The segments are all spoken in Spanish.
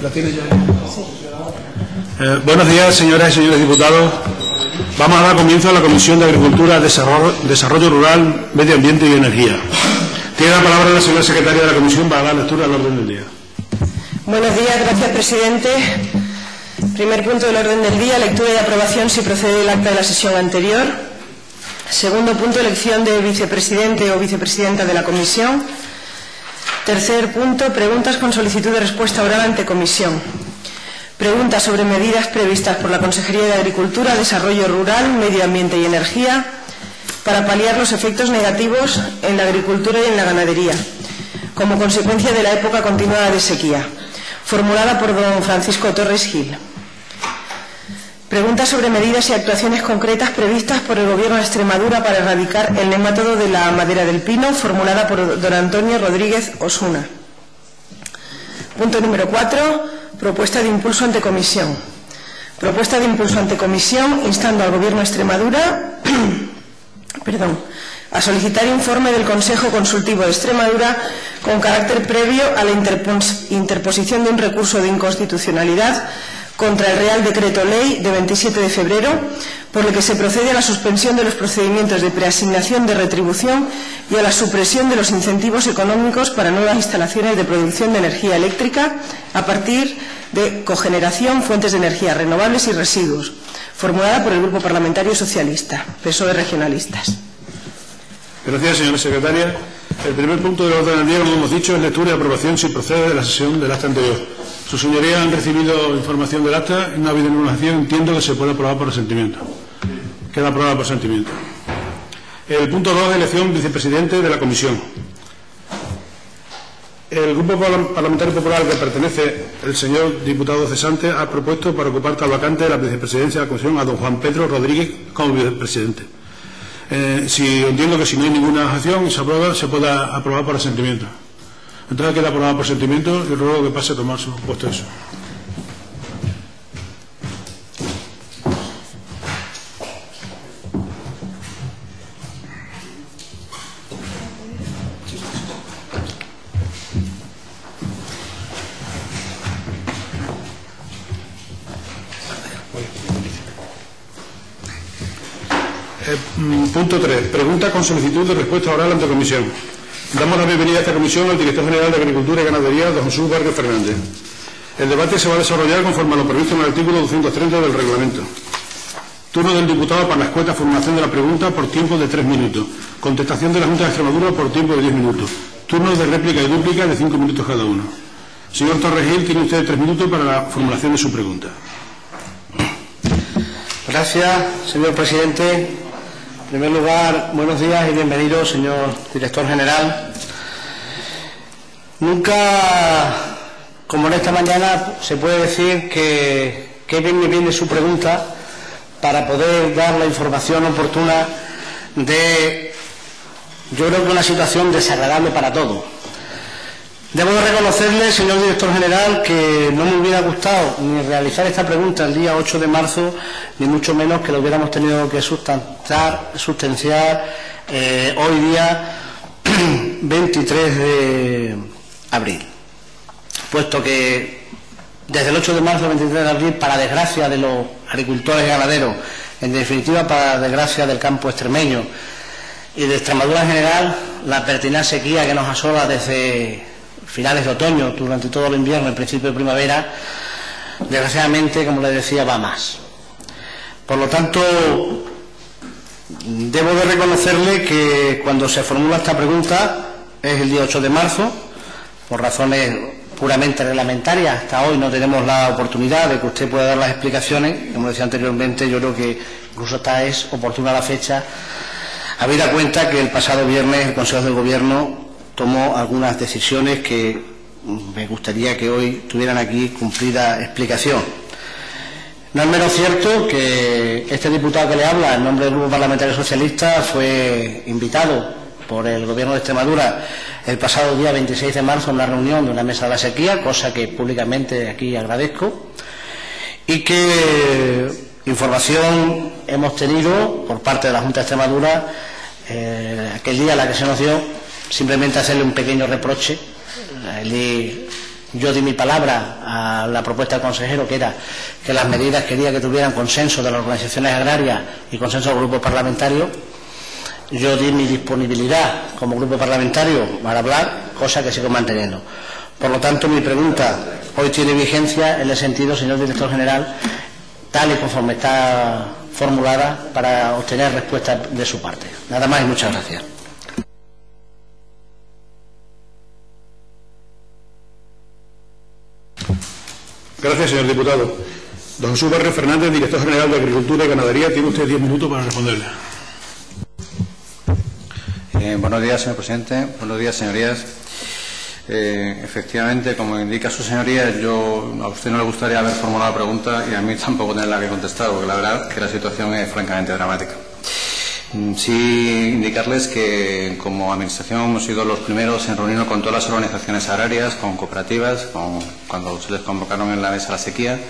¿La tiene ya? Sí. Buenos días, señoras y señores diputados. Vamos a dar comienzo a la Comisión de Agricultura, Desarrollo Rural, Medio Ambiente y Energía. Tiene la palabra la señora secretaria de la Comisión para dar lectura al orden del día. Buenos días, gracias, presidente. Primer punto del orden del día, lectura y aprobación si procede el acta de la sesión anterior. Segundo punto, elección de vicepresidente o vicepresidenta de la Comisión. Tercer punto, preguntas con solicitud de respuesta oral ante comisión. Preguntas sobre medidas previstas por la Consejería de Agricultura, Desarrollo Rural, Medio Ambiente y Energía para paliar los efectos negativos en la agricultura y en la ganadería, como consecuencia de la época continuada de sequía, formulada por don Francisco Torres Gil. Preguntas sobre medidas y actuaciones concretas previstas por el Gobierno de Extremadura para erradicar el nemátodo de la madera del pino, formulada por don Antonio Rodríguez Osuna. Punto número 4. Propuesta de impulso ante comisión. Propuesta de impulso ante comisión instando al Gobierno de Extremadura a solicitar informe del Consejo Consultivo de Extremadura con carácter previo a la interposición de un recurso de inconstitucionalidad contra el Real Decreto Ley de 27 de febrero, por el que se procede a la suspensión de los procedimientos de preasignación de retribución y a la supresión de los incentivos económicos para nuevas instalaciones de producción de energía eléctrica a partir de cogeneración, fuentes de energía renovables y residuos, formulada por el Grupo Parlamentario Socialista, PSOE Regionalistas. Gracias, señora secretaria. El primer punto del orden del día, como hemos dicho, es lectura y aprobación si procede de la sesión del acta anterior. Sus señorías han recibido información del acta y no ha habido ninguna acción. Entiendo que se puede aprobar por asentimiento. Queda aprobada por asentimiento. El punto 2, elección vicepresidente de la comisión. El Grupo Parlamentario Popular al que pertenece el señor diputado cesante ha propuesto para ocupar tal vacante de la vicepresidencia de la comisión a don Juan Pedro Rodríguez como vicepresidente. Entiendo que si no hay ninguna acción y se aprueba, se puede aprobar por asentimiento. Entonces queda aprobado por asentimiento y ruego que pase a tomar su puesto eso. Punto 3. Pregunta con solicitud de respuesta oral ante comisión. Damos la bienvenida a esta comisión al director general de Agricultura y Ganadería, don Jesús Vargas Fernández. El debate se va a desarrollar conforme a lo previsto en el artículo 230 del reglamento. Turno del diputado para la escueta formulación de la pregunta por tiempo de 3 minutos. Contestación de la Junta de Extremadura por tiempo de 10 minutos. Turnos de réplica y dúplica de 5 minutos cada uno. Señor Torres Gil, tiene usted 3 minutos para la formulación de su pregunta. Gracias, señor presidente. En primer lugar, buenos días y bienvenido, señor director general. Nunca, como en esta mañana, se puede decir que bien me viene su pregunta para poder dar la información oportuna de, yo creo que una situación desagradable para todos. Debo de reconocerle, señor director general, que no me hubiera gustado ni realizar esta pregunta el día 8 de marzo, ni mucho menos que lo hubiéramos tenido que sustanciar hoy día 23 de abril. Puesto que desde el 8 de marzo al 23 de abril, para desgracia de los agricultores y ganaderos, en definitiva para desgracia del campo extremeño y de Extremadura en general, la pertinaz sequía que nos asola desde finales de otoño, durante todo el invierno, en principio de primavera, desgraciadamente, como le decía, va más. Por lo tanto, debo de reconocerle que cuando se formula esta pregunta es el día 8 de marzo, por razones puramente reglamentarias. Hasta hoy no tenemos la oportunidad de que usted pueda dar las explicaciones. Como decía anteriormente, yo creo que incluso hasta es oportuna la fecha, habida cuenta que el pasado viernes el Consejo de Gobierno tomó algunas decisiones que me gustaría que hoy tuvieran aquí cumplida explicación. No es menos cierto que este diputado que le habla en nombre del Grupo Parlamentario Socialista fue invitado por el Gobierno de Extremadura el pasado día 26 de marzo a una reunión de una mesa de la sequía, cosa que públicamente aquí agradezco, y que información hemos tenido por parte de la Junta de Extremadura aquel día a la que se nos dio, simplemente hacerle un pequeño reproche. Yo di mi palabra a la propuesta del consejero, que era que las medidas quería que tuvieran consenso de las organizaciones agrarias y consenso de los grupos parlamentarios. Yo di mi disponibilidad como grupo parlamentario para hablar, cosa que sigo manteniendo. Por lo tanto, mi pregunta hoy tiene vigencia en el sentido, señor director general, tal y conforme está formulada, para obtener respuesta de su parte. Nada más y muchas gracias. Gracias, señor diputado. Don Jesús Barrio Fernández, director general de Agricultura y Ganadería, tiene usted 10 minutos para responderle. Buenos días, señor presidente. Buenos días, señorías. Efectivamente, como indica su señoría, a usted no le gustaría haber formulado la pregunta y a mí tampoco tenerla que contestar, porque la verdad es que la situación es francamente dramática. Sí indicarles que como Administración hemos sido los primeros en reunirnos con todas las organizaciones agrarias, con cooperativas, cuando se les convocaron en la mesa de la sequía,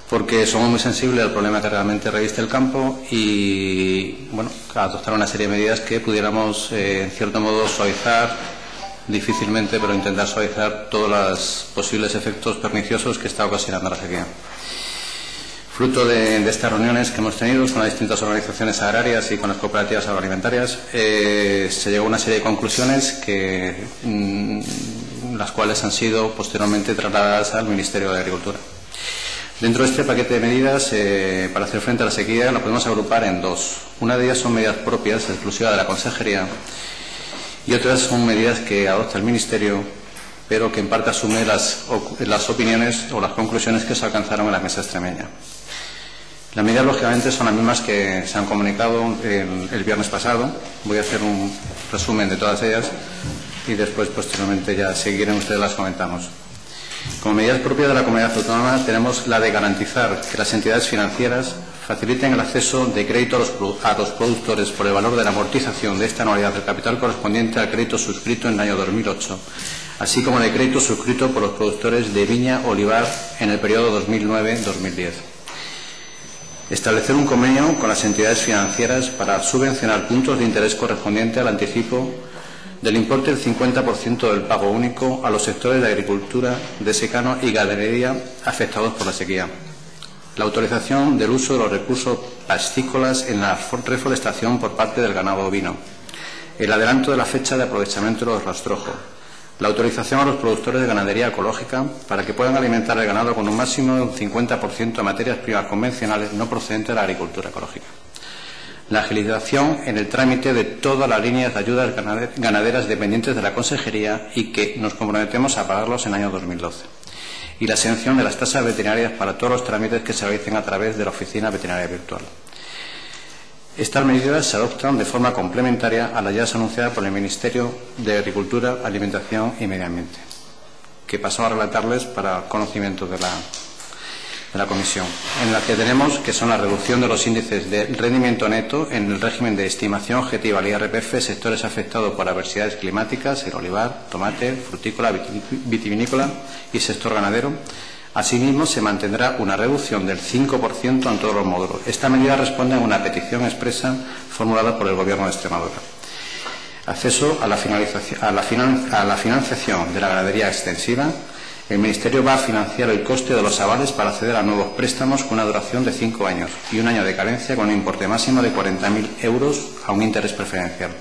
porque somos muy sensibles al problema que realmente reviste el campo y, bueno, adoptar una serie de medidas que pudiéramos, en cierto modo, suavizar, difícilmente, pero intentar suavizar todos los posibles efectos perniciosos que está ocasionando la sequía. Fruto de estas reuniones que hemos tenido con las distintas organizaciones agrarias y con las cooperativas agroalimentarias, se llegó a una serie de conclusiones las cuales han sido posteriormente trasladadas al Ministerio de Agricultura. Dentro de este paquete de medidas para hacer frente a la sequía lo podemos agrupar en dos. Una de ellas son medidas propias, exclusivas de la Consejería, y otras son medidas que adopta el Ministerio, pero que en parte asume las opiniones o las conclusiones que se alcanzaron en la mesa extremeña. Las medidas, lógicamente, son las mismas que se han comunicado el viernes pasado. Voy a hacer un resumen de todas ellas y después, posteriormente, ya seguirán ustedes las comentamos. Como medidas propias de la comunidad autónoma tenemos la de garantizar que las entidades financieras faciliten el acceso de crédito a los productores por el valor de la amortización de esta anualidad del capital correspondiente al crédito suscrito en el año 2008, así como de crédito suscrito por los productores de viña olivar en el periodo 2009-2010. Establecer un convenio con las entidades financieras para subvencionar puntos de interés correspondiente al anticipo del importe del 50% del pago único a los sectores de agricultura, de secano y ganadería afectados por la sequía. La autorización del uso de los recursos pastícolas en la reforestación por parte del ganado ovino. El adelanto de la fecha de aprovechamiento de los rastrojos. La autorización a los productores de ganadería ecológica para que puedan alimentar el ganado con un máximo de un 50% de materias primas convencionales no procedentes de la agricultura ecológica. La agilización en el trámite de todas las líneas de ayudas ganaderas dependientes de la Consejería y que nos comprometemos a pagarlos en el año 2012. Y la exención de las tasas veterinarias para todos los trámites que se realicen a través de la Oficina Veterinaria Virtual. Estas medidas se adoptan de forma complementaria a las ya anunciadas por el Ministerio de Agricultura, Alimentación y Medio Ambiente, que paso a relatarles para conocimiento de la Comisión, en la que tenemos que son la reducción de los índices de rendimiento neto en el régimen de estimación objetiva al IRPF, sectores afectados por adversidades climáticas, el olivar, tomate, frutícola, vitivinícola y sector ganadero. Asimismo, se mantendrá una reducción del 5% en todos los módulos. Esta medida responde a una petición expresa formulada por el Gobierno de Extremadura. Acceso a la financiación de la ganadería extensiva. El Ministerio va a financiar el coste de los avales para acceder a nuevos préstamos con una duración de 5 años y un año de carencia con un importe máximo de 40.000 euros a un interés preferencial.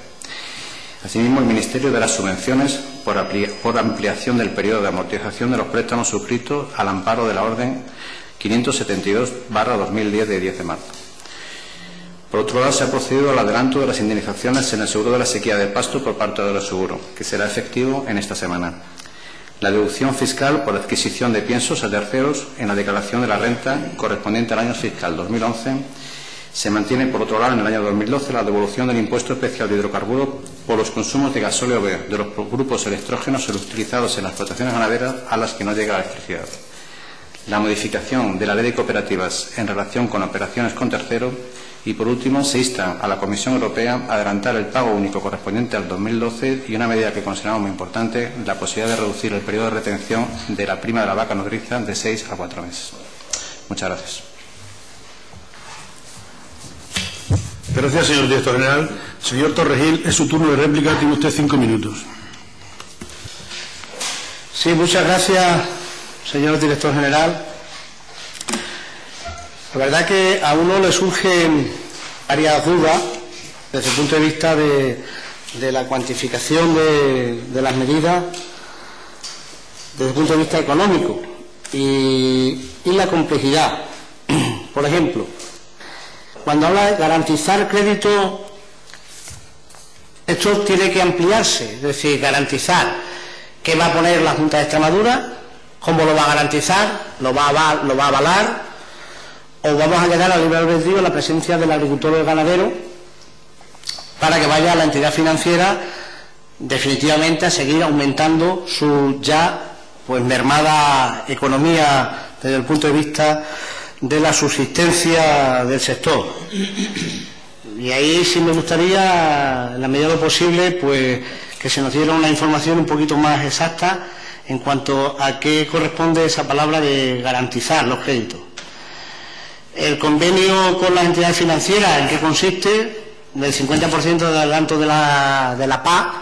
Asimismo, el Ministerio dará subvenciones por ampliación del periodo de amortización de los préstamos suscritos al amparo de la Orden 572/2010 de 10 de marzo. Por otro lado, se ha procedido al adelanto de las indemnizaciones en el seguro de la sequía de pasto por parte de los seguros, que será efectivo en esta semana. La deducción fiscal por adquisición de piensos a terceros en la declaración de la renta correspondiente al año fiscal 2011 Se mantiene, por otro lado, en el año 2012 la devolución del impuesto especial de hidrocarburos por los consumos de gasóleo B de los grupos electrógenos utilizados en las explotaciones ganaderas a las que no llega la electricidad. La modificación de la ley de cooperativas en relación con operaciones con terceros y, por último, se insta a la Comisión Europea a adelantar el pago único correspondiente al 2012 y una medida que consideramos muy importante, la posibilidad de reducir el periodo de retención de la prima de la vaca nodriza de 6 a 4 meses. Muchas gracias. Gracias, señor director general. Señor Torregil, es su turno de réplica. Tiene usted 5 minutos. Sí, muchas gracias, señor director general. La verdad que a uno le surgen varias dudas desde el punto de vista de la cuantificación de las medidas desde el punto de vista económico y la complejidad. Por ejemplo, cuando habla de garantizar crédito, esto tiene que ampliarse, es decir, garantizar qué va a poner la Junta de Extremadura, cómo lo va a garantizar, lo va a avalar, o vamos a quedar a libre albedrío la presencia del agricultor o del ganadero para que vaya a la entidad financiera definitivamente a seguir aumentando su ya pues mermada economía desde el punto de vista de la subsistencia del sector. Y ahí sí me gustaría, en la medida de lo posible, pues que se nos diera una información un poquito más exacta en cuanto a qué corresponde esa palabra de garantizar los créditos. El convenio con las entidades financieras, ¿en qué consiste? Del 50% de adelanto de la PAC,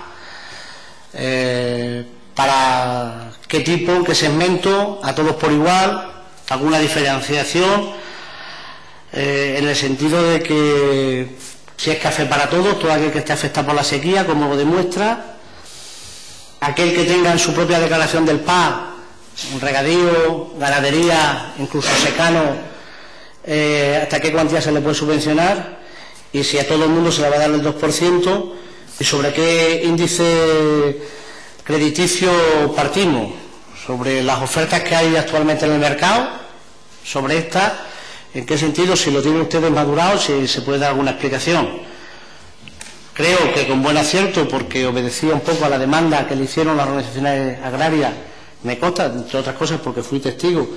para qué tipo, qué segmento, a todos por igual, alguna diferenciación, en el sentido de que si es café para todos, todo aquel que esté afectado por la sequía, como lo demuestra, aquel que tenga en su propia declaración del PAC, regadío, ganadería, incluso secano, hasta qué cuantía se le puede subvencionar y si a todo el mundo se le va a dar el 2% y sobre qué índice crediticio partimos, sobre las ofertas que hay actualmente en el mercado, sobre estas, en qué sentido, si lo tienen ustedes madurado, si se puede dar alguna explicación. Creo que con buen acierto, porque obedecía un poco a la demanda que le hicieron las organizaciones agrarias, me consta, entre otras cosas porque fui testigo,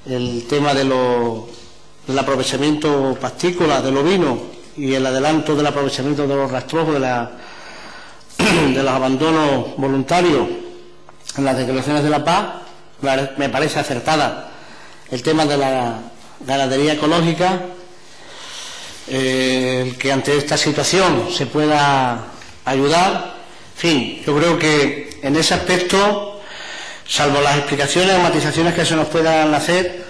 el tema del aprovechamiento pastícola del ovino y el adelanto del aprovechamiento de los rastrojos, de los abandonos voluntarios en las declaraciones de la PAC, me parece acertada el tema de la ganadería ecológica, que ante esta situación se pueda ayudar. En fin, yo creo que en ese aspecto, salvo las explicaciones o matizaciones que se nos puedan hacer,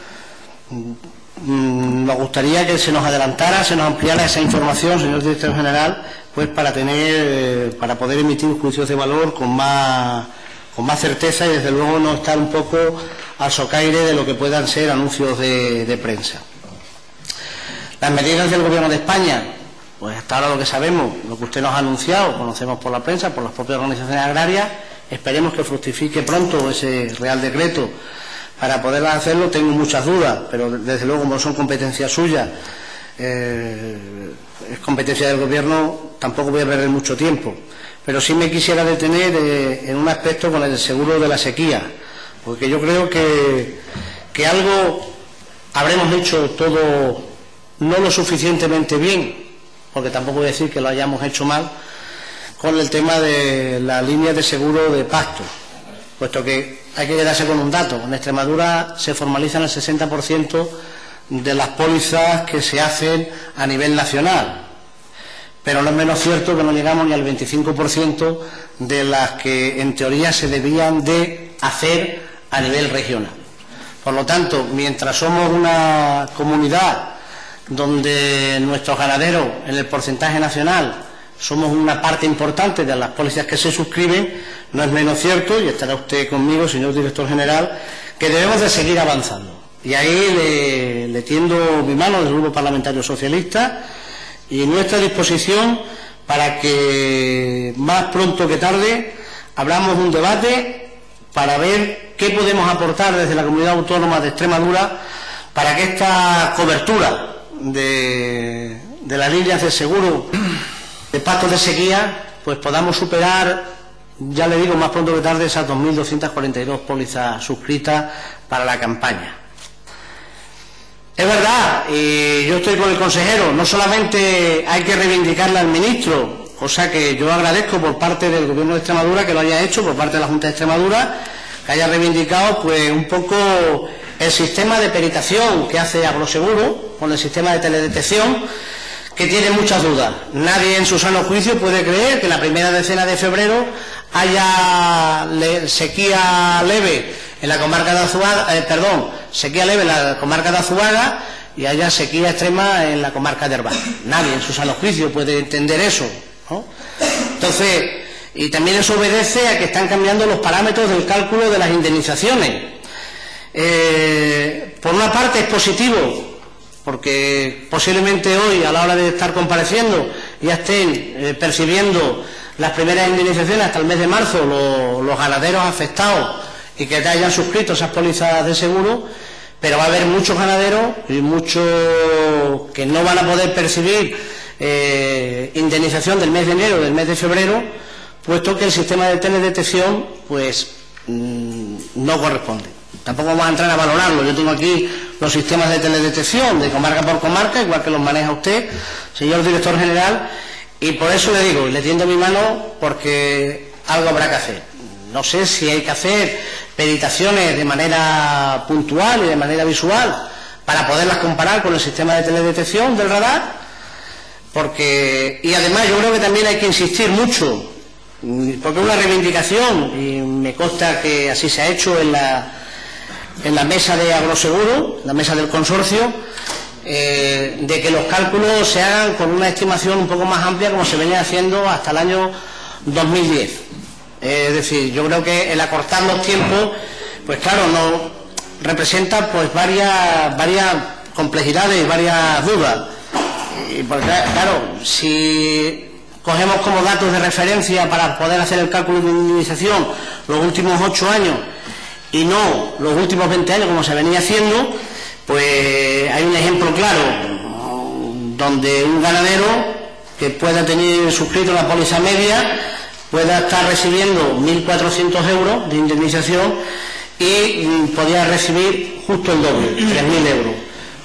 nos gustaría que se nos adelantara, se nos ampliara esa información, señor director general, pues para poder emitir juicios de valor con más certeza y desde luego no estar un poco al socaire de lo que puedan ser anuncios de prensa. Las medidas del Gobierno de España, pues hasta ahora lo que sabemos, lo que usted nos ha anunciado, conocemos por la prensa, por las propias organizaciones agrarias, esperemos que fructifique pronto ese Real Decreto. Para poder hacerlo tengo muchas dudas, pero desde luego como son competencias suyas, es competencia del Gobierno, tampoco voy a perder mucho tiempo. Pero sí me quisiera detener en un aspecto con el seguro de la sequía, porque yo creo que algo habremos hecho todo no lo suficientemente bien, porque tampoco voy a decir que lo hayamos hecho mal, con el tema de las líneas de seguro de pasto, puesto que hay que quedarse con un dato. En Extremadura se formalizan el 60% de las pólizas que se hacen a nivel nacional, pero no es menos cierto que no llegamos ni al 25% de las que en teoría se debían de hacer a nivel regional. Por lo tanto, mientras somos una comunidad donde nuestros ganaderos en el porcentaje nacional somos una parte importante de las pólizas que se suscriben, no es menos cierto, y estará usted conmigo, señor director general, que debemos de seguir avanzando. Y ahí le tiendo mi mano del Grupo Parlamentario Socialista y nuestra disposición para que más pronto que tarde abramos un debate para ver qué podemos aportar desde la Comunidad Autónoma de Extremadura para que esta cobertura de las líneas de seguro de pactos de sequía, pues podamos superar, ya le digo, más pronto que tarde, esas 2.242 pólizas suscritas para la campaña. Es verdad, y yo estoy con el consejero, no solamente hay que reivindicarle al ministro, cosa que yo agradezco por parte del Gobierno de Extremadura que lo haya hecho, por parte de la Junta de Extremadura, que haya reivindicado pues un poco el sistema de peritación que hace Agroseguro con el sistema de teledetección, que tiene muchas dudas. Nadie en su sano juicio puede creer que la primera decena de febrero haya sequía leve en la comarca de Azuaga, sequía leve en la comarca de Azuaga y haya sequía extrema en la comarca de Herbás. Nadie en su sano juicio puede entender eso, ¿no? Entonces, y también eso obedece a que están cambiando los parámetros del cálculo de las indemnizaciones. Por una parte es positivo, porque posiblemente hoy, a la hora de estar compareciendo, ya estén percibiendo las primeras indemnizaciones hasta el mes de marzo los ganaderos afectados y que hayan suscrito esas pólizas de seguro, pero va a haber muchos ganaderos y muchos que no van a poder percibir indemnización del mes de enero, del mes de febrero, puesto que el sistema de teledetección pues no corresponde. Tampoco vamos a entrar a valorarlo. Yo tengo aquí los sistemas de teledetección de comarca por comarca, igual que los maneja usted, señor director general, y por eso le digo, y le tiendo mi mano, porque algo habrá que hacer. No sé si hay que hacer peritaciones de manera puntual y de manera visual para poderlas comparar con el sistema de teledetección del radar, y además yo creo que también hay que insistir mucho, porque es una reivindicación, y me consta que así se ha hecho en la mesa de Agroseguro, la mesa del consorcio, de que los cálculos se hagan con una estimación un poco más amplia, como se venía haciendo hasta el año 2010. Es decir, yo creo que el acortar los tiempos, pues claro, no representa pues varias complejidades y varias dudas. Y porque, claro, si cogemos como datos de referencia para poder hacer el cálculo de indemnización los últimos 8 años y no los últimos 20 años como se venía haciendo, pues hay un ejemplo claro donde un ganadero que pueda tener suscrito la póliza media pueda estar recibiendo 1.400 euros de indemnización y podría recibir justo el doble, 3.000 euros.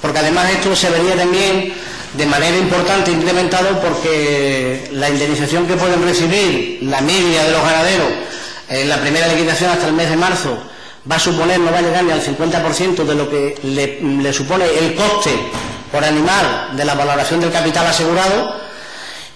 Porque además esto se vería también de manera importante incrementado, porque la indemnización que pueden recibir la media de los ganaderos en la primera liquidación hasta el mes de marzo va a suponer, no va a llegar ni al 50% de lo que le supone el coste por animal de la valoración del capital asegurado.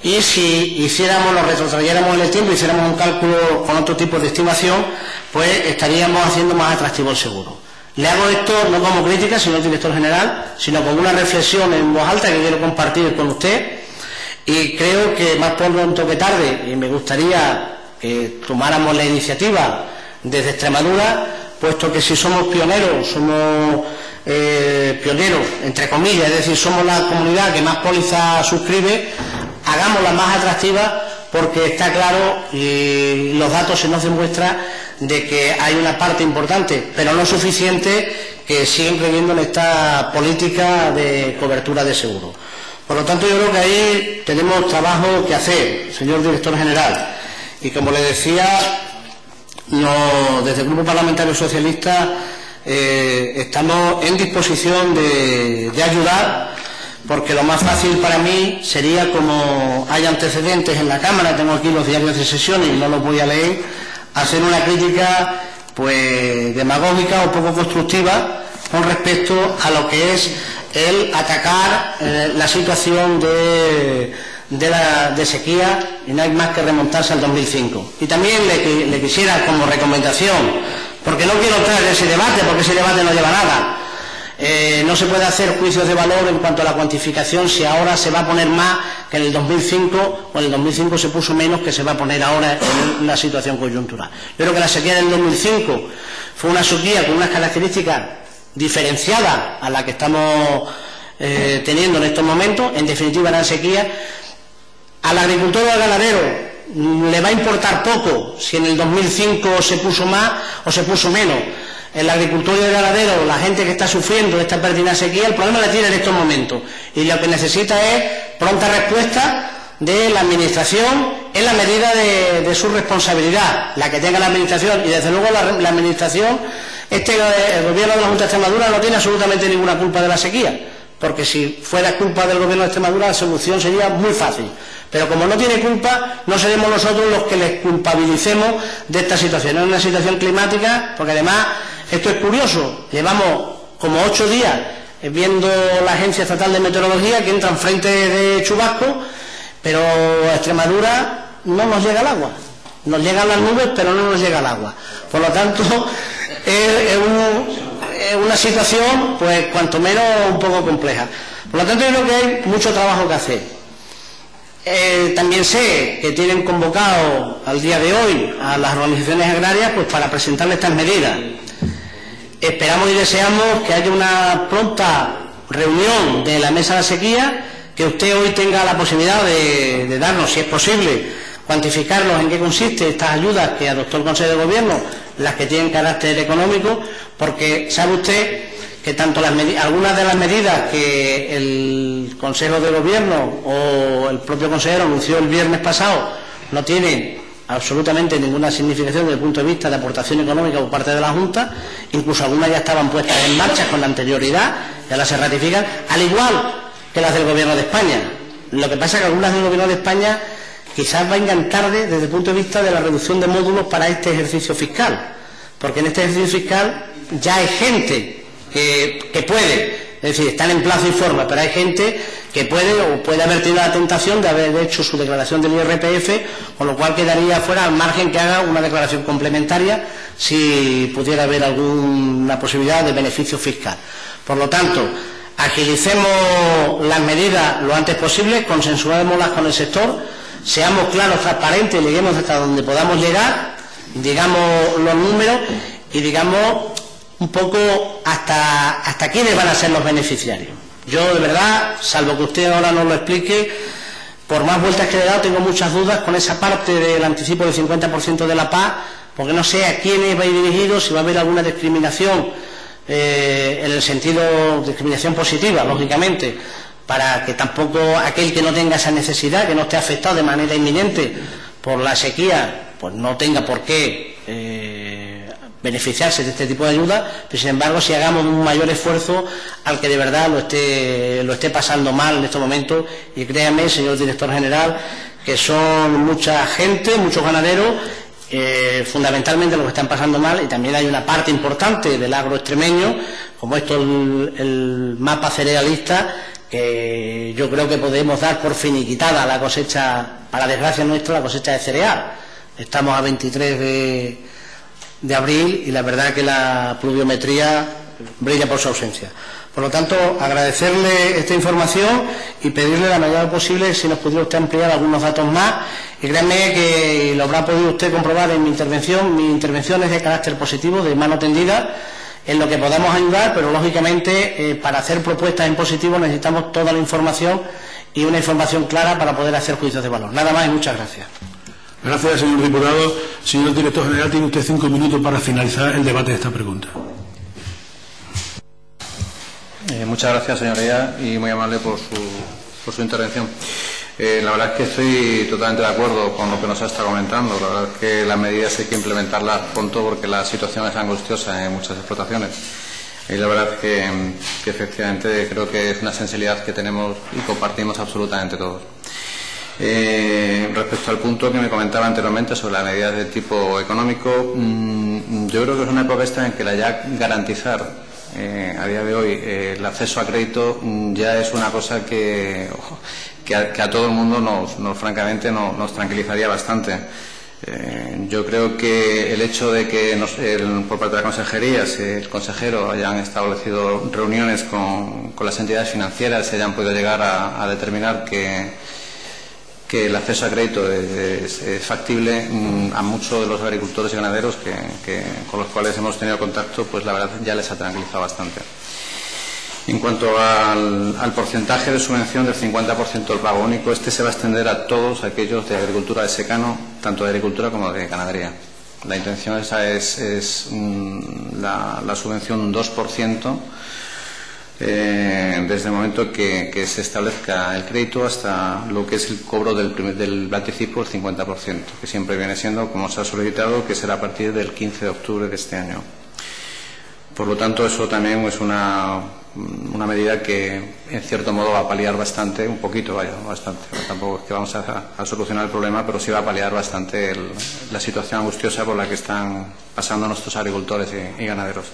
Y si nos retrotrayéramos en el tiempo y hiciéramos un cálculo con otro tipo de estimación, pues estaríamos haciendo más atractivo el seguro. Le hago esto no como crítica, señor director general, sino como una reflexión en voz alta que quiero compartir con usted, y creo que más pronto que tarde, y me gustaría que tomáramos la iniciativa desde Extremadura, puesto que si somos pioneros, entre comillas, es decir, somos la comunidad que más pólizas suscribe, hagámosla más atractiva, porque está claro y los datos se nos demuestran de que hay una parte importante, pero no suficiente, que siguen creyendo en esta política de cobertura de seguro. Por lo tanto, yo creo que ahí tenemos trabajo que hacer, señor director general. Y como le decía, desde el Grupo Parlamentario Socialista estamos en disposición de ayudar, porque lo más fácil para mí sería, como hay antecedentes en la Cámara, tengo aquí los diarios de sesiones y no los voy a leer, hacer una crítica pues demagógica o poco constructiva con respecto a lo que es el atacar la situación de sequía, y no hay más que remontarse al 2005. Y también le quisiera, como recomendación, porque no quiero entrar en ese debate, porque ese debate no lleva a nada. No se puede hacer juicios de valor en cuanto a la cuantificación, si ahora se va a poner más que en el 2005, o en el 2005 se puso menos que se va a poner ahora en una situación coyuntural. Yo creo que la sequía del 2005 fue una sequía con unas características diferenciadas a la que estamos teniendo en estos momentos. En definitiva, era sequía. Al agricultor o al ganadero le va a importar poco si en el 2005 se puso más o se puso menos. el agricultor y el ganadero, la gente que está sufriendo esta pertinaz sequía, el problema la tiene en estos momentos y lo que necesita es pronta respuesta de la Administración en la medida de su responsabilidad, la que tenga la Administración, y desde luego la Administración, el Gobierno de la Junta de Extremadura no tiene absolutamente ninguna culpa de la sequía, porque si fuera culpa del Gobierno de Extremadura la solución sería muy fácil, pero como no tiene culpa, no seremos nosotros los que les culpabilicemos de esta situación. Es una situación climática, porque además esto es curioso, llevamos como 8 días viendo la Agencia Estatal de Meteorología que entran frentes de chubasco, pero a Extremadura no nos llega el agua. Nos llegan las nubes, pero no nos llega el agua. Por lo tanto, es una situación, pues, cuanto menos un poco compleja. Por lo tanto, yo creo que hay mucho trabajo que hacer. También sé que tienen convocado al día de hoy a las organizaciones agrarias, pues, para presentarle estas medidas. Esperamos y deseamos que haya una pronta reunión de la mesa de la sequía, que usted hoy tenga la posibilidad de darnos, si es posible, cuantificarnos en qué consiste estas ayudas que adoptó el Consejo de Gobierno, las que tienen carácter económico, porque sabe usted que tanto algunas de las medidas que el Consejo de Gobierno o el propio consejero anunció el viernes pasado no tienen absolutamente ninguna significación desde el punto de vista de aportación económica por parte de la Junta, incluso algunas ya estaban puestas en marcha con anterioridad, ya las se ratifican, al igual que las del Gobierno de España. Lo que pasa es que algunas del Gobierno de España quizás vengan tarde desde el punto de vista de la reducción de módulos para este ejercicio fiscal, porque en este ejercicio fiscal ya hay gente que puede, es decir, están en plazo y forma, pero hay gente que puede o puede haber tenido la tentación de haber hecho su declaración del IRPF, con lo cual quedaría fuera al margen que haga una declaración complementaria si pudiera haber alguna posibilidad de beneficio fiscal. Por lo tanto, agilicemos las medidas lo antes posible, consensuémoslas con el sector, seamos claros, transparentes, lleguemos hasta donde podamos llegar, digamos los números y digamos un poco hasta quiénes van a ser los beneficiarios. Yo, de verdad, salvo que usted ahora nos lo explique, por más vueltas que le he dado, tengo muchas dudas con esa parte del anticipo del 50% de la PAC, porque no sé a quiénes va a ir dirigido, si va a haber alguna discriminación, en el sentido de discriminación positiva, lógicamente, para que tampoco aquel que no tenga esa necesidad, que no esté afectado de manera inminente por la sequía, pues no tenga por qué beneficiarse de este tipo de ayuda, pero sin embargo si hagamos un mayor esfuerzo al que de verdad lo esté pasando mal en estos momentos, y créame, señor director general, que son mucha gente, muchos ganaderos, fundamentalmente los que están pasando mal, y también hay una parte importante del agro extremeño, como esto el mapa cerealista, que yo creo que podemos dar por finiquitada la cosecha, para desgracia nuestra, la cosecha de cereal. Estamos a 23 de abril y la verdad que la pluviometría brilla por su ausencia. Por lo tanto, agradecerle esta información y pedirle la medida posible si nos pudiera usted ampliar algunos datos más. Y créanme que lo habrá podido usted comprobar en mi intervención es de carácter positivo, de mano tendida, en lo que podamos ayudar, pero lógicamente para hacer propuestas en positivo necesitamos toda la información y una información clara para poder hacer juicios de valor. Nada más y muchas gracias. Gracias, señor diputado. Señor director general, tiene usted 5 minutos para finalizar el debate de esta pregunta. Muchas gracias, señoría, y muy amable por su intervención. La verdad es que estoy totalmente de acuerdo con lo que nos ha estado comentando. La verdad es que las medidas hay que implementarlas pronto porque la situación es angustiosa en muchas explotaciones. Y la verdad es que efectivamente creo que es una sensibilidad que tenemos y compartimos absolutamente todos. Respecto al punto que me comentaba anteriormente sobre las medidas de tipo económico, yo creo que es una época esta en que la ya garantizar a día de hoy el acceso a crédito ya es una cosa que a todo el mundo francamente nos tranquilizaría bastante. Yo creo que el hecho de que por parte de la consejería, el consejero hayan establecido reuniones con las entidades financieras, se hayan podido llegar a determinar que el acceso a crédito es factible, a muchos de los agricultores y ganaderos con los cuales hemos tenido contacto, pues la verdad ya les ha tranquilizado bastante. En cuanto al porcentaje de subvención del 50% del pago único, este se va a extender a todos aquellos de agricultura de secano, tanto de agricultura como de ganadería. La intención esa es la subvención un 2%, desde el momento que se establezca el crédito hasta lo que es el cobro del anticipo, el 50%, que siempre viene siendo, como se ha solicitado, que será a partir del 15 de octubre de este año. Por lo tanto, eso también es una medida que, en cierto modo, va a paliar bastante, un poquito, bastante. Tampoco es que vamos a solucionar el problema, pero sí va a paliar bastante la situación angustiosa por la que están pasando nuestros agricultores y ganaderos.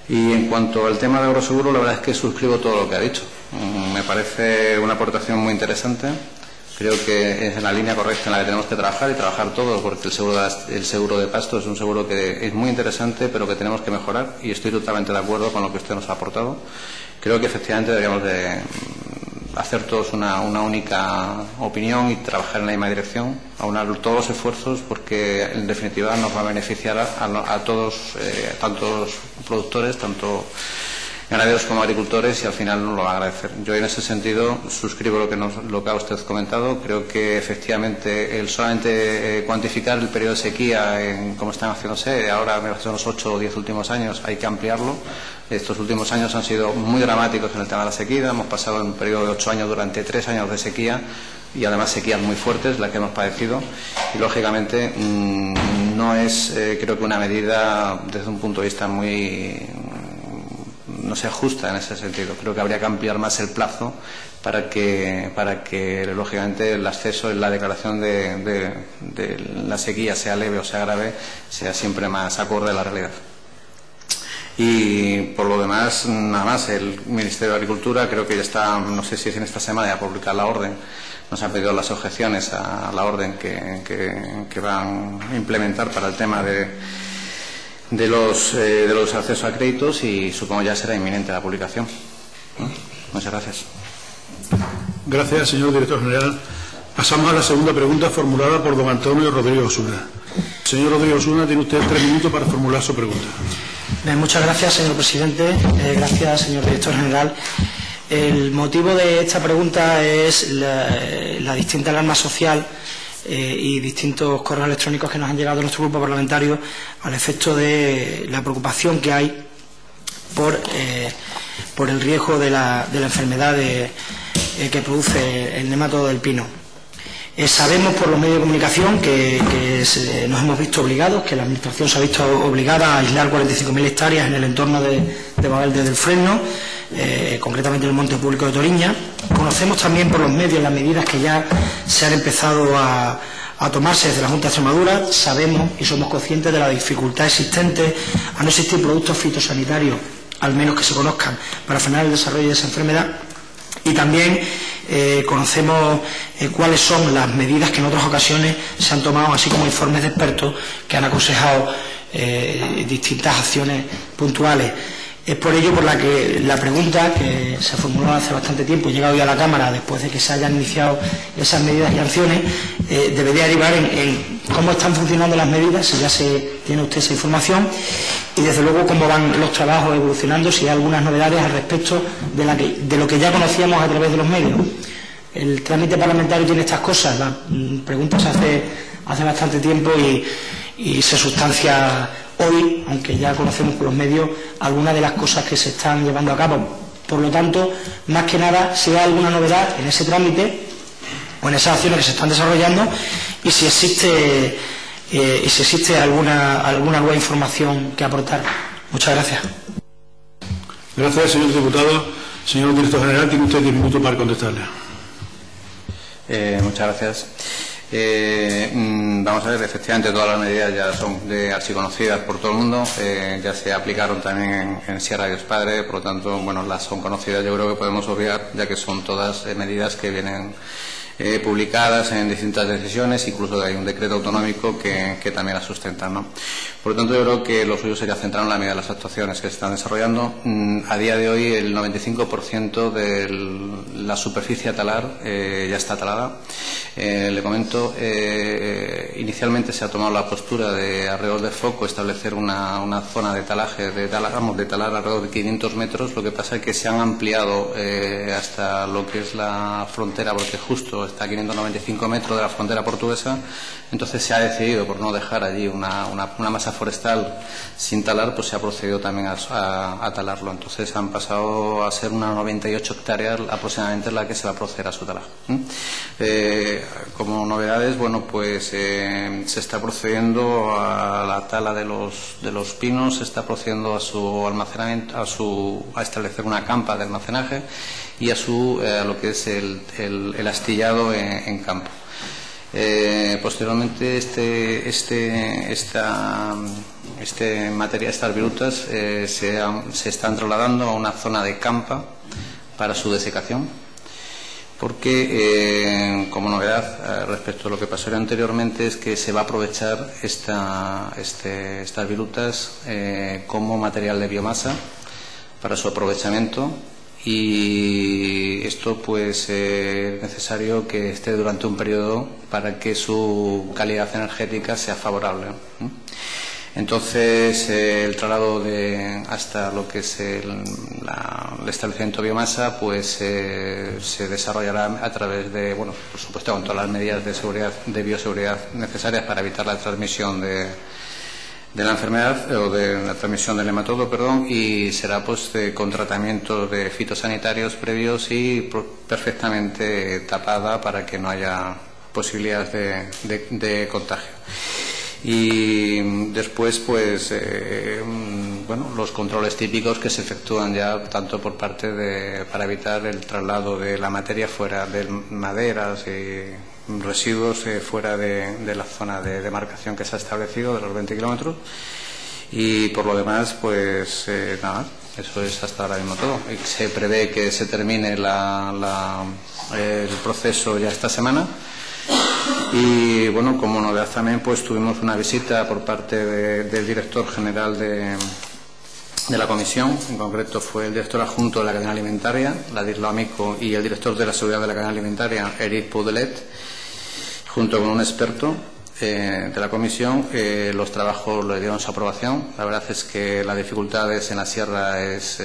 Y en cuanto al tema de Agroseguro, la verdad es que suscribo todo lo que ha dicho. Me parece una aportación muy interesante. Creo que es en la línea correcta en la que tenemos que trabajar y trabajar todos, porque el seguro de pasto es un seguro que es muy interesante, pero que tenemos que mejorar, y estoy totalmente de acuerdo con lo que usted nos ha aportado. Creo que efectivamente deberíamos de hacer todos una única opinión y trabajar en la misma dirección, aunar todos los esfuerzos, porque en definitiva nos va a beneficiar a todos, tanto los productores, tanto ganaderos como agricultores, y al final nos lo va a agradecer. Yo en ese sentido suscribo lo que ha usted comentado. Creo que efectivamente el solamente cuantificar el periodo de sequía, como están haciéndose ahora en los 8 o 10 últimos años, hay que ampliarlo. Estos últimos años han sido muy dramáticos en el tema de la sequía. Hemos pasado en un periodo de 8 años durante 3 años de sequía, y además sequías muy fuertes las que hemos padecido, y lógicamente no es, creo que una medida desde un punto de vista no se ajusta en ese sentido. Creo que habría que ampliar más el plazo para que lógicamente el acceso en la declaración de la sequía, sea leve o sea grave, sea siempre más acorde a la realidad. Y por lo demás, nada más. El Ministerio de Agricultura creo que ya está, no sé si es en esta semana, ya publicar la orden. Nos han pedido las objeciones a la orden que van a implementar para el tema de los accesos a créditos, y supongo ya será inminente la publicación. Muchas gracias. Gracias, señor director general. Pasamos a la segunda pregunta formulada por don Antonio Rodríguez Osuna. Señor Rodríguez Osuna, tiene usted 3 minutos para formular su pregunta. Muchas gracias, señor presidente. Gracias, señor director general. El motivo de esta pregunta es la distinta alarma social y distintos correos electrónicos que nos han llegado a nuestro grupo parlamentario al efecto de la preocupación que hay por el riesgo de la enfermedad que produce el nematodo del pino. Sabemos por los medios de comunicación que nos hemos visto obligados, que la Administración se ha visto obligada a aislar 45.000 hectáreas en el entorno de Valverde del Fresno, concretamente en el Monte Público de Toriña. Conocemos también por los medios las medidas que ya se han empezado a tomarse desde la Junta de Extremadura. Sabemos y somos conscientes de la dificultad existente a no existir productos fitosanitarios, al menos que se conozcan, para frenar el desarrollo de esa enfermedad. Y también conocemos cuáles son las medidas que en otras ocasiones se han tomado, así como informes de expertos que han aconsejado distintas acciones puntuales. Es por ello por la que la pregunta, que se formuló hace bastante tiempo y llega hoy a la Cámara después de que se hayan iniciado esas medidas y acciones, debería derivar en cómo están funcionando las medidas, si ya tiene usted esa información, y desde luego cómo van los trabajos evolucionando, si hay algunas novedades al respecto de lo que ya conocíamos a través de los medios. El trámite parlamentario tiene estas cosas. La pregunta se hace bastante tiempo y se sustancia hoy, aunque ya conocemos por los medios algunas de las cosas que se están llevando a cabo. Por lo tanto, más que nada, si hay alguna novedad en ese trámite o en esas acciones que se están desarrollando, y si existe alguna nueva información que aportar. Muchas gracias. Gracias, señor diputado. Señor director general, tiene usted 10 minutos para contestarle. Muchas gracias. Vamos a ver, efectivamente todas las medidas ya son archiconocidas por todo el mundo, ya se aplicaron también en Sierra de Padre, por lo tanto, bueno, las son conocidas. Yo creo que podemos obviar, ya que son todas medidas que vienen publicadas en distintas decisiones, incluso hay un decreto autonómico que también las sustentan, ¿no? Por lo tanto, yo creo que lo suyo sería centrar en la medida de las actuaciones que se están desarrollando. A día de hoy, el 95% de la superficie a talar ya está talada. Le comento, inicialmente se ha tomado la postura de alrededor del foco establecer una zona de talaje, de talar alrededor de 500 metros. Lo que pasa es que se han ampliado hasta lo que es la frontera, porque justo está a 595 metros de la frontera portuguesa. Entonces se ha decidido, por no dejar allí una masa forestal sin talar, pues se ha procedido también a talarlo. Entonces han pasado a ser unas 98 hectáreas aproximadamente la que se va a proceder a su talaje. Como novedades, bueno, pues se está procediendo a la tala de los pinos, se está procediendo a su almacenamiento, a establecer una campa de almacenaje y a lo que es el astillado en campo. Posteriormente estas virutas se están trasladando a una zona de campa para su desecación, porque como novedad respecto a lo que pasó anteriormente es que se va a aprovechar estas virutas como material de biomasa para su aprovechamiento, y esto pues es necesario que esté durante un periodo para que su calidad energética sea favorable. Entonces el traslado hasta lo que es el establecimiento de biomasa pues se desarrollará a través de, bueno, por supuesto con todas las medidas de bioseguridad necesarias para evitar la transmisión de la enfermedad o de la transmisión del hematodo, y será pues con tratamientos de fitosanitarios previos y perfectamente tapada para que no haya posibilidades de contagio. Y después pues bueno, los controles típicos que se efectúan ya tanto por parte para evitar el traslado de la materia fuera de maderas y residuos fuera de la zona de demarcación que se ha establecido de los 20 kilómetros, y por lo demás pues nada, eso es hasta ahora mismo todo. Se prevé que se termine el proceso ya esta semana. Y bueno, como novedad también pues tuvimos una visita por parte del director general de la comisión. En concreto fue el director adjunto de la cadena alimentaria, Ladislao Amico, y el director de la seguridad de la cadena alimentaria, Eric Poudelet, junto con un experto de la comisión. Los trabajos le dieron su aprobación. La verdad es que las dificultades en la sierra es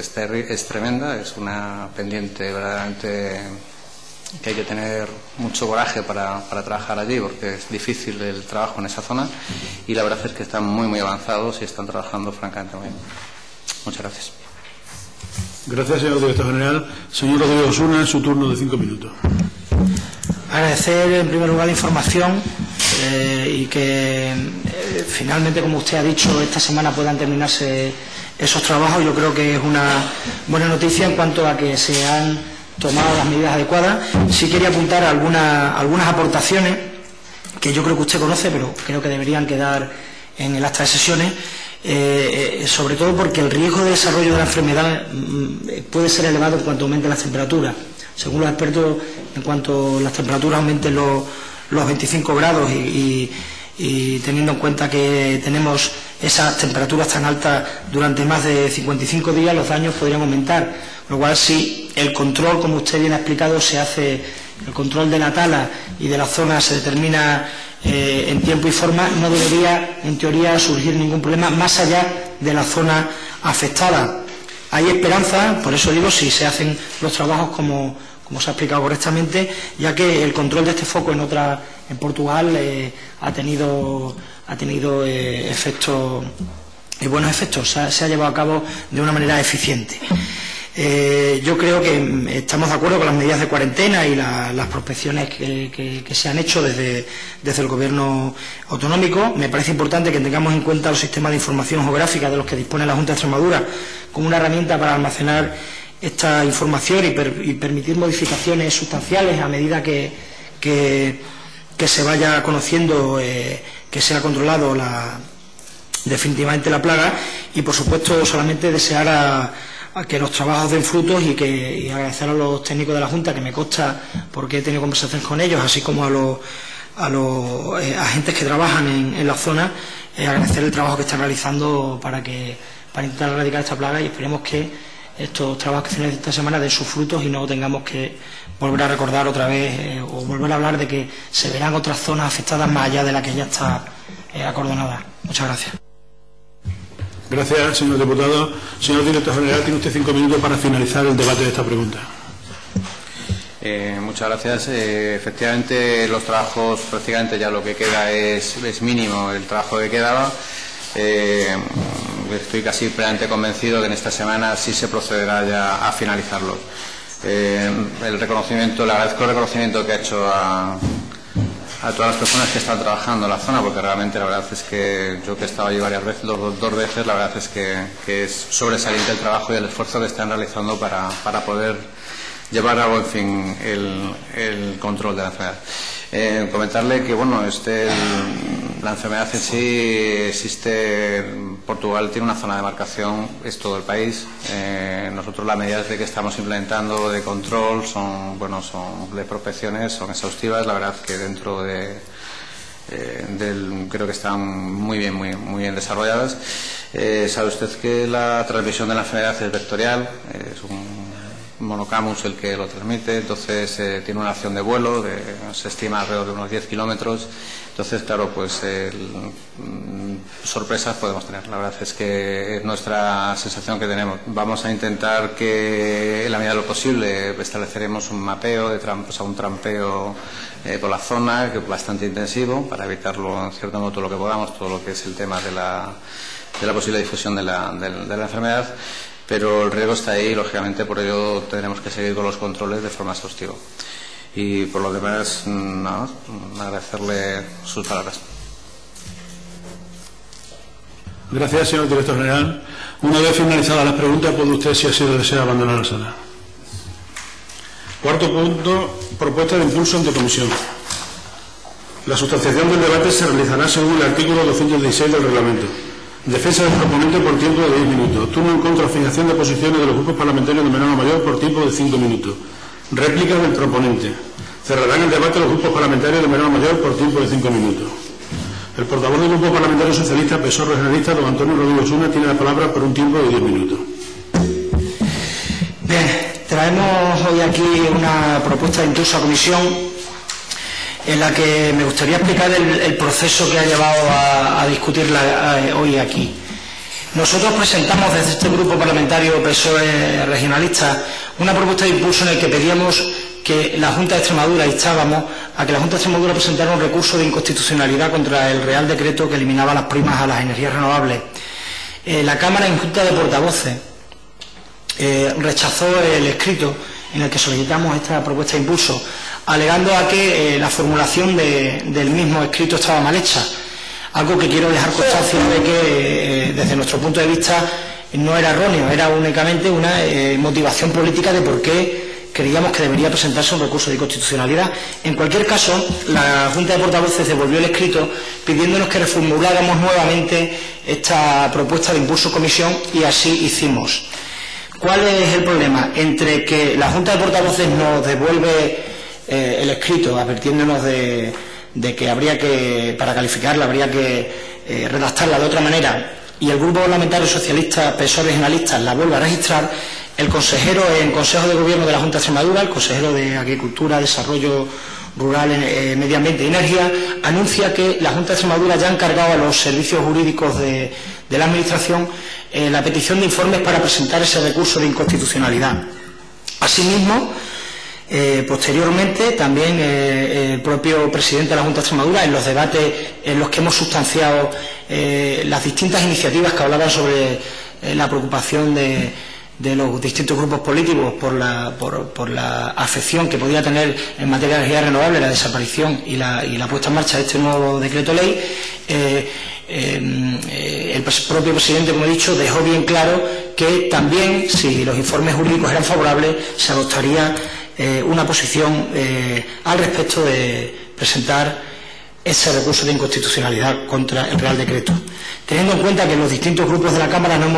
tremenda, es una pendiente verdaderamente que hay que tener mucho coraje para trabajar allí, porque es difícil el trabajo en esa zona, y la verdad es que están muy avanzados y están trabajando francamente muy bien. Muchas gracias. Gracias, señor director general. Señor Rodríguez Osuna, en su turno de 5 minutos. Agradecer en primer lugar la información y que finalmente, como usted ha dicho, esta semana puedan terminarse esos trabajos. Yo creo que es una buena noticia en cuanto a que se han tomado las medidas adecuadas. Sí quería apuntar algunas aportaciones que yo creo que usted conoce, pero creo que deberían quedar en el acta de sesiones, sobre todo porque el riesgo de desarrollo de la enfermedad puede ser elevado en cuanto aumenten las temperaturas. Según los expertos, en cuanto las temperaturas aumenten los 25 grados y teniendo en cuenta que tenemos esas temperaturas tan altas durante más de 55 días, los daños podrían aumentar. Lo cual, si el control, como usted bien ha explicado, se hace, el control de la tala y de la zona se determina en tiempo y forma, no debería, en teoría, surgir ningún problema más allá de la zona afectada. Hay esperanza, por eso digo, si se hacen los trabajos como se ha explicado correctamente, ya que el control de este foco en Portugal ha tenido efectos, buenos efectos, se ha llevado a cabo de una manera eficiente. Yo creo que estamos de acuerdo con las medidas de cuarentena y las prospecciones que se han hecho desde el Gobierno autonómico. Me parece importante que tengamos en cuenta los sistemas de información geográfica de los que dispone la Junta de Extremadura como una herramienta para almacenar esta información y permitir modificaciones sustanciales a medida que se vaya conociendo que se ha controlado definitivamente la plaga. Y, por supuesto, solamente desear a que los trabajos den frutos y agradecer a los técnicos de la Junta, que me consta porque he tenido conversaciones con ellos, así como a los agentes que trabajan en la zona, agradecer el trabajo que están realizando para intentar erradicar esta plaga, y esperemos que estos trabajos que hicimos esta semana den sus frutos y no tengamos que volver a recordar otra vez o volver a hablar de que se verán otras zonas afectadas más allá de la que ya está acordonada. Muchas gracias. Gracias, señor diputado. Señor director general, tiene usted 5 minutos para finalizar el debate de esta pregunta. Muchas gracias. Efectivamente, los trabajos prácticamente ya lo que queda es mínimo el trabajo que quedaba. Estoy casi plenamente convencido que en esta semana sí se procederá ya a finalizarlo. El reconocimiento, le agradezco el reconocimiento que ha hecho a todas las personas que están trabajando en la zona, porque realmente la verdad es que yo que he estado allí varias veces, dos veces, la verdad es que es sobresaliente el trabajo y el esfuerzo que están realizando para poder llevar a buen fin el control de la enfermedad. Comentarle que bueno, la enfermedad en sí existe. Portugal tiene una zona de demarcación, es todo el país. Nosotros las medidas que estamos implementando de control son de prospecciones, son exhaustivas. La verdad que dentro creo que están muy bien desarrolladas. Sabe usted que la transmisión de la enfermedad es vectorial, es un monocamus el que lo transmite, entonces tiene una acción de vuelo, se estima alrededor de unos 10 kilómetros, entonces claro, pues sorpresas podemos tener. La verdad es que es nuestra sensación que tenemos. Vamos a intentar que en la medida de lo posible estableceremos un mapeo, un trampeo por la zona, que es bastante intensivo, para evitarlo en cierto modo todo lo que podamos, todo lo que es el tema de la posible difusión de la enfermedad. Pero el riesgo está ahí y, lógicamente, por ello tendremos que seguir con los controles de forma exhaustiva. Y por lo demás, nada, agradecerle sus palabras. Gracias, señor director general. Una vez finalizadas las preguntas, puede usted, si así lo desea, abandonar la sala. Cuarto punto, propuesta de impulso ante comisión. La sustanciación del debate se realizará según el artículo 216 del reglamento. Defensa del proponente por tiempo de 10 minutos. Turno en contra o fijación de posiciones de los grupos parlamentarios de menor a mayor por tiempo de 5 minutos. Réplica del proponente. Cerrarán el debate los grupos parlamentarios de menor a mayor por tiempo de 5 minutos. El portavoz del Grupo Parlamentario Socialista, PSOE Regionalista, don Antonio Rodríguez Osuna, tiene la palabra por un tiempo de 10 minutos. Bien, traemos hoy aquí una propuesta de impulso a comisión en la que me gustaría explicar el proceso que ha llevado a discutirla hoy aquí. Nosotros presentamos desde este grupo parlamentario PSOE Regionalista una propuesta de impulso en el que pedíamos que la Junta de Extremadura, instábamos a que la Junta de Extremadura presentara un recurso de inconstitucionalidad contra el Real Decreto que eliminaba las primas a las energías renovables. La Cámara, en Junta de Portavoces, rechazó el escrito en el que solicitamos esta propuesta de impulso, alegando a que la formulación del mismo escrito estaba mal hecha, algo que quiero dejar constancia de que desde nuestro punto de vista no era erróneo, era únicamente una motivación política de por qué creíamos que debería presentarse un recurso de inconstitucionalidad. En cualquier caso, la Junta de Portavoces devolvió el escrito pidiéndonos que reformuláramos nuevamente esta propuesta de impulso comisión y así hicimos. ¿Cuál es el problema? Entre que la Junta de Portavoces nos devuelve el escrito advirtiéndonos de que habría que, para calificarla, habría que redactarla de otra manera, y el Grupo Parlamentario Socialista PSOE Regionalista la vuelve a registrar, el consejero en Consejo de Gobierno de la Junta de Extremadura, el consejero de Agricultura, Desarrollo Rural, Medio Ambiente y Energía, anuncia que la Junta de Extremadura ya ha encargado a los servicios jurídicos de la Administración la petición de informes para presentar ese recurso de inconstitucionalidad. Asimismo, posteriormente, también el propio presidente de la Junta de Extremadura, en los debates en los que hemos sustanciado las distintas iniciativas que hablaban sobre la preocupación de los distintos grupos políticos por la afección que podía tener en materia de energía renovable la desaparición y la puesta en marcha de este nuevo decreto ley, el propio presidente, como he dicho, dejó bien claro que también, si los informes jurídicos eran favorables, se adoptaría una posición al respecto de presentar ese recurso de inconstitucionalidad contra el Real Decreto. Teniendo en cuenta que los distintos grupos de la Cámara nos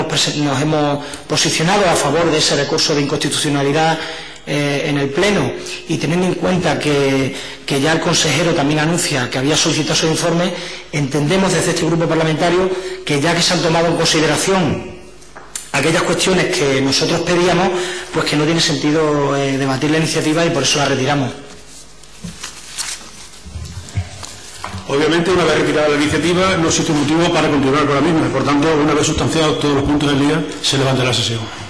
hemos posicionado a favor de ese recurso de inconstitucionalidad en el Pleno, y teniendo en cuenta que ya el consejero también anuncia que había solicitado su informe, entendemos desde este grupo parlamentario que ya que se han tomado en consideración aquellas cuestiones que nosotros pedíamos, pues que no tiene sentido debatir la iniciativa y por eso la retiramos. Obviamente, una vez retirada la iniciativa, no existe motivo para continuar con la misma. Por tanto, una vez sustanciados todos los puntos del día, se levanta la sesión.